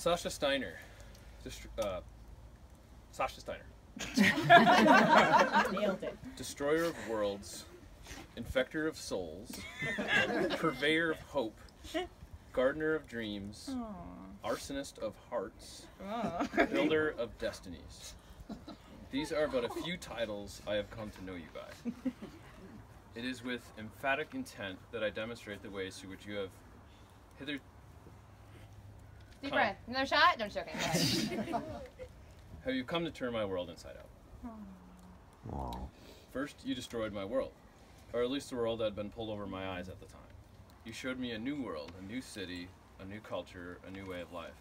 Sasha Steiner. Sasha Steiner. Nailed it. Destroyer of worlds, infector of souls, purveyor of hope, gardener of dreams, arsonist of hearts, builder of destinies. These are but a few titles I have come to know you by. It is with emphatic intent that I demonstrate the ways through which you have hitherto... Deep breath. Another shot? No, I'm joking. Go ahead. Have you come to turn my world inside out? Wow. First, you destroyed my world, or at least the world that had been pulled over my eyes at the time. You showed me a new world, a new city, a new culture, a new way of life.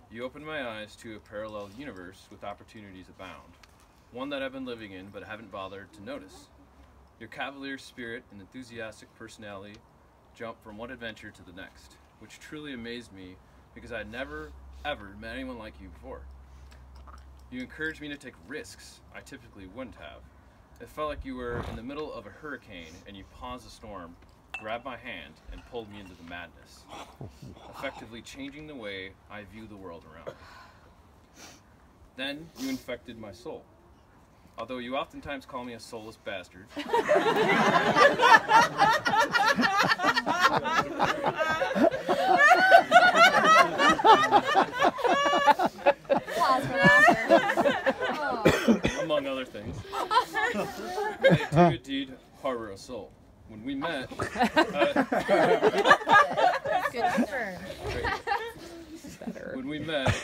You opened my eyes to a parallel universe with opportunities abound, one that I've been living in but haven't bothered to notice. Your cavalier spirit and enthusiastic personality jumped from one adventure to the next, which truly amazed me because I had never, ever met anyone like you before. You encouraged me to take risks I typically wouldn't have. It felt like you were in the middle of a hurricane and you paused the storm, grabbed my hand, and pulled me into the madness, effectively changing the way I view the world around me. Then you infected my soul. Although you oftentimes call me a soulless bastard, Pause for laughter. Oh. among other things, I do indeed harbor a soul. When we met, Good confirm. when we met,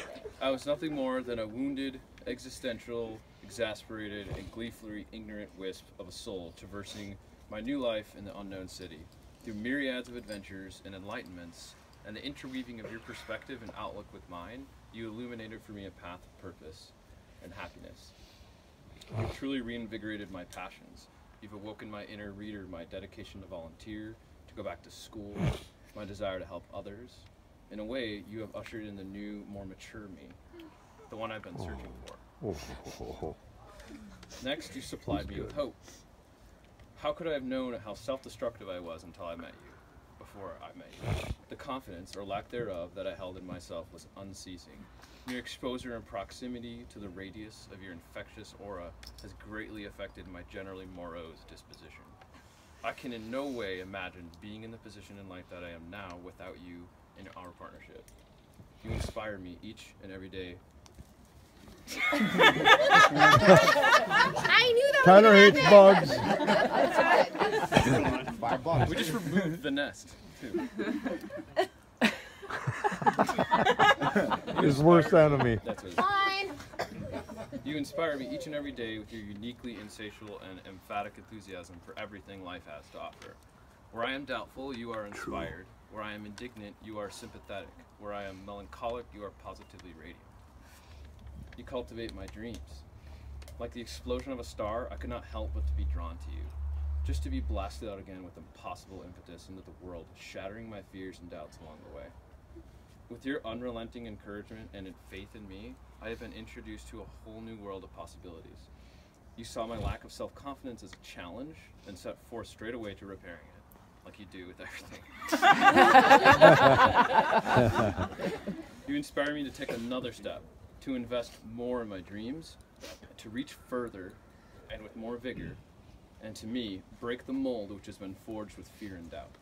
I was nothing more than a wounded, existential, exasperated, and gleefully ignorant wisp of a soul traversing my new life in the unknown city, through myriads of adventures and enlightenments, and the interweaving of your perspective and outlook with mine, you illuminated for me a path of purpose and happiness. You've truly reinvigorated my passions. You've awoken my inner reader, my dedication to volunteer, to go back to school, my desire to help others. In a way, you have ushered in the new, more mature me, the one I've been searching for. Next, you supplied me with hope. How could I have known how self-destructive I was until I met you, before I met you? The confidence, or lack thereof, that I held in myself was unceasing. Your exposure and proximity to the radius of your infectious aura has greatly affected my generally morose disposition. I can in no way imagine being in the position in life that I am now without you in our partnership. You inspire me each and every day. I knew that Tyler was hates bugs. $5. We just removed the nest, too. His worst enemy. That's what it is. fine. You inspire me each and every day with your uniquely insatiable and emphatic enthusiasm for everything life has to offer. Where I am doubtful, you are inspired. Where I am indignant, you are sympathetic. Where I am melancholic, you are positively radiant. You cultivate my dreams. Like the explosion of a star, I could not help but to be drawn to you. Just to be blasted out again with impossible impetus into the world, shattering my fears and doubts along the way. With your unrelenting encouragement and in faith in me, I have been introduced to a whole new world of possibilities. You saw my lack of self-confidence as a challenge and set forth straight away to repairing it, like you do with everything. You inspire me to take another step, to invest more in my dreams, to reach further and with more vigor, and to me, break the mold which has been forged with fear and doubt.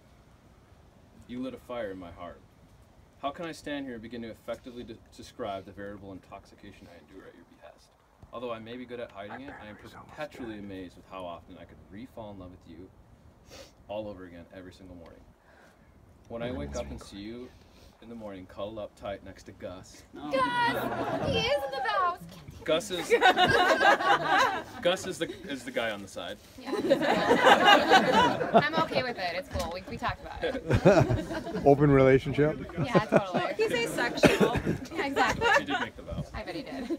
You lit a fire in my heart. How can I stand here and begin to effectively describe the veritable intoxication I endure at your behest? Although I may be good at hiding it, I am perpetually amazed with how often I could re-fall in love with you all over again every single morning. When I wake up and see you in the morning, cuddled up tight next to Gus. Gus! He is in the house. Gus is the guy on the side. Yeah. I'm okay with it. It's cool. We talked about it. Open relationship. Yeah, totally. He's asexual. Yeah, exactly. He did make the vow. I bet he did.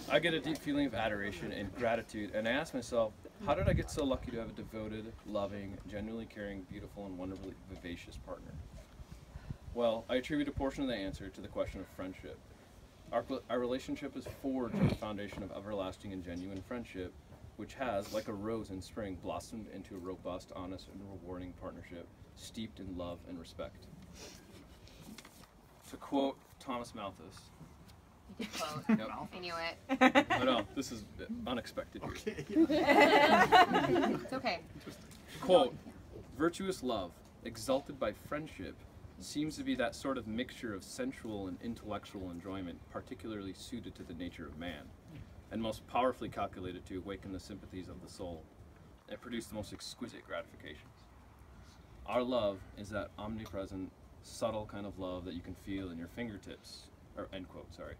I get a deep feeling of adoration and gratitude, and I ask myself, how did I get so lucky to have a devoted, loving, genuinely caring, beautiful, and wonderfully vivacious partner? Well, I attribute a portion of the answer to the question of friendship. Our relationship is forged on the foundation of everlasting and genuine friendship, which has, like a rose in spring, blossomed into a robust, honest, and rewarding partnership, steeped in love and respect. To quote Thomas Malthus. You did quote. Yep. I knew it. I know, this is unexpected. Okay. It's okay. Quote, virtuous love, exalted by friendship, seems to be that sort of mixture of sensual and intellectual enjoyment particularly suited to the nature of man, and most powerfully calculated to awaken the sympathies of the soul and produce the most exquisite gratifications. Our love is that omnipresent, subtle kind of love that you can feel in your fingertips. Or end quote, sorry.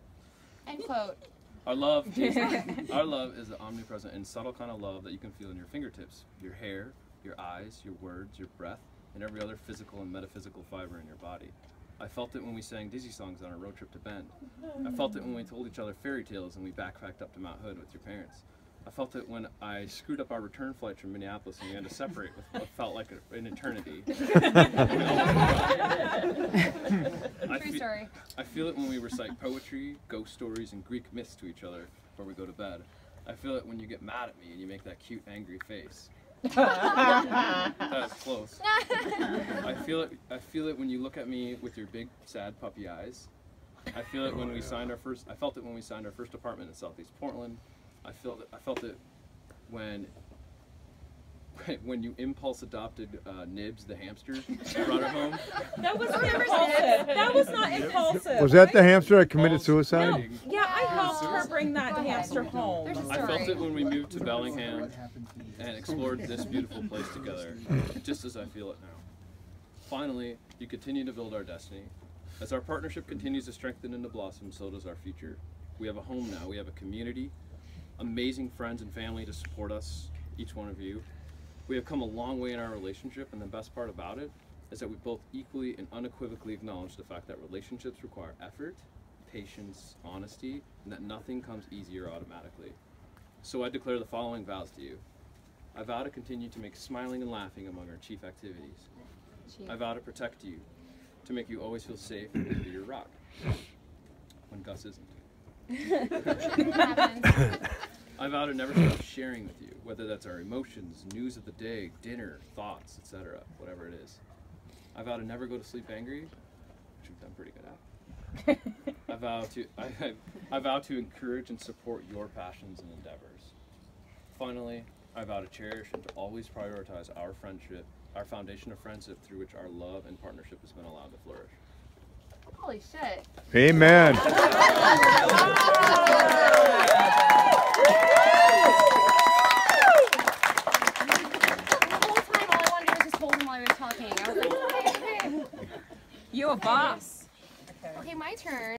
End quote. Our love is the omnipresent and subtle kind of love that you can feel in your fingertips, your hair, your eyes, your words, your breath, and every other physical and metaphysical fiber in your body. I felt it when we sang Disney songs on our road trip to Bend. I felt it when we told each other fairy tales and we backpacked up to Mount Hood with your parents. I felt it when I screwed up our return flight from Minneapolis and we had to separate with what felt like an eternity. True story. I feel it when we recite poetry, ghost stories, and Greek myths to each other before we go to bed. I feel it when you get mad at me and you make that cute, angry face. That's close. I feel it when you look at me with your big, sad puppy eyes. I feel it when we signed our first. I felt it when we signed our first apartment in Southeast Portland. I felt it when you impulse adopted Nibs the hamster and brought her home. That was impulsive. That was not impulsive. Was that the hamster that committed suicide? Fighting. Yeah, I helped her bring that hamster home. There's a I story. felt it when we moved to Bellingham and explored this beautiful place together, just as I feel it now. Finally, you continue to build our destiny. As our partnership continues to strengthen and to blossom, so does our future. We have a home now. We have a community, amazing friends and family to support us, each one of you. We have come a long way in our relationship, and the best part about it is that we both equally and unequivocally acknowledge the fact that relationships require effort, patience, honesty, and that nothing comes easy or automatically. So I declare the following vows to you. I vow to continue to make smiling and laughing among our chief activities. I vow to protect you, to make you always feel safe and to be your rock, when Gus isn't. Happens. I vow to never stop sharing with you, whether that's our emotions, news of the day, dinner, thoughts, etc., whatever it is. I vow to never go to sleep angry, which we've done pretty good at. I vow to encourage and support your passions and endeavors. Finally, I vow to cherish and to always prioritize our friendship, our foundation of friendship through which our love and partnership has been allowed to flourish. Holy shit. Amen. The whole time, all I wanted to do was just hold him while he was talking. I was like, okay. You a boss. Okay, my turn.